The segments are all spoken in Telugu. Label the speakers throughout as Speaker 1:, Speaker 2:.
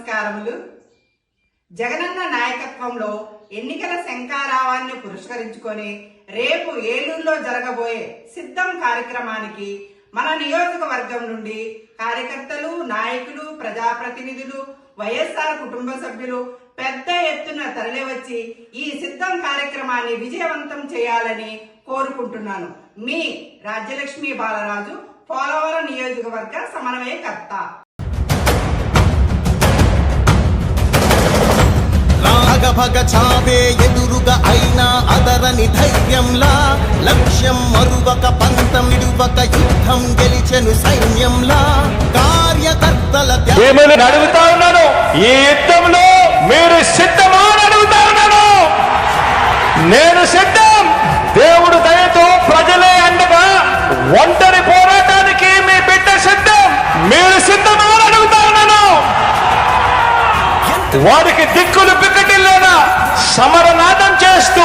Speaker 1: నమస్కారములు. జగనన్న నాయకత్వంలో ఎన్నికల శంఖారావాన్ని పురస్కరించుకొని రేపు ఏలూరులో జరగబోయే సిద్ధం కార్యక్రమానికి మన నియోజకవర్గం నుండి కార్యకర్తలు, నాయకులు, ప్రజాప్రతినిధులు, వైఎస్ఆర్ కుటుంబ సభ్యులు పెద్ద ఎత్తున తరలివచ్చి ఈ సిద్ధం కార్యక్రమాన్ని విజయవంతం చేయాలని కోరుకుంటున్నాను. మీ రాజ్యలక్ష్మి బాలరాజు, పోలవరం నియోజకవర్గ సమన్వయకర్త.
Speaker 2: భగ చావే ఎదురుగా అయినా అదరని ధైర్యంలా, లక్ష్యం మరువక పంతం విడువక యుద్ధం గెలిచెను సైన్యంలా, కార్యకర్తల
Speaker 3: అడుగుతా ఉన్నాను, ఈ యుద్ధంలో మీరు సిద్ధమా అని అడుగుతా ఉన్నాను. నేను సిద్ధం. దేవుడు దయతో ప్రజలే అండగా ఒంటరి పోరాటానికి మీ బిడ్డ సిద్ధం. మీరు సిద్ధమా అని అడుగుతా ఉన్నాను. వారికి దిక్కులు పిక్కటిల్లేదా సమరనాదం చేస్తూ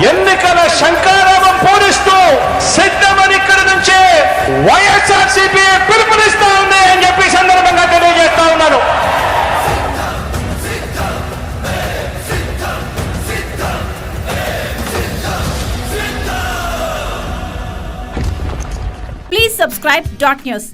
Speaker 3: ఎన్నికల శంఖారావం పూరిస్తూ సిద్ధమని ఇక్కడి నుంచే వైఎస్ఆర్సీపీ పిలుపునిస్తా ఉంది అని చెప్పి సందర్భంగా తెలియజేస్తా ఉన్నాను.
Speaker 4: Please subscribe .news.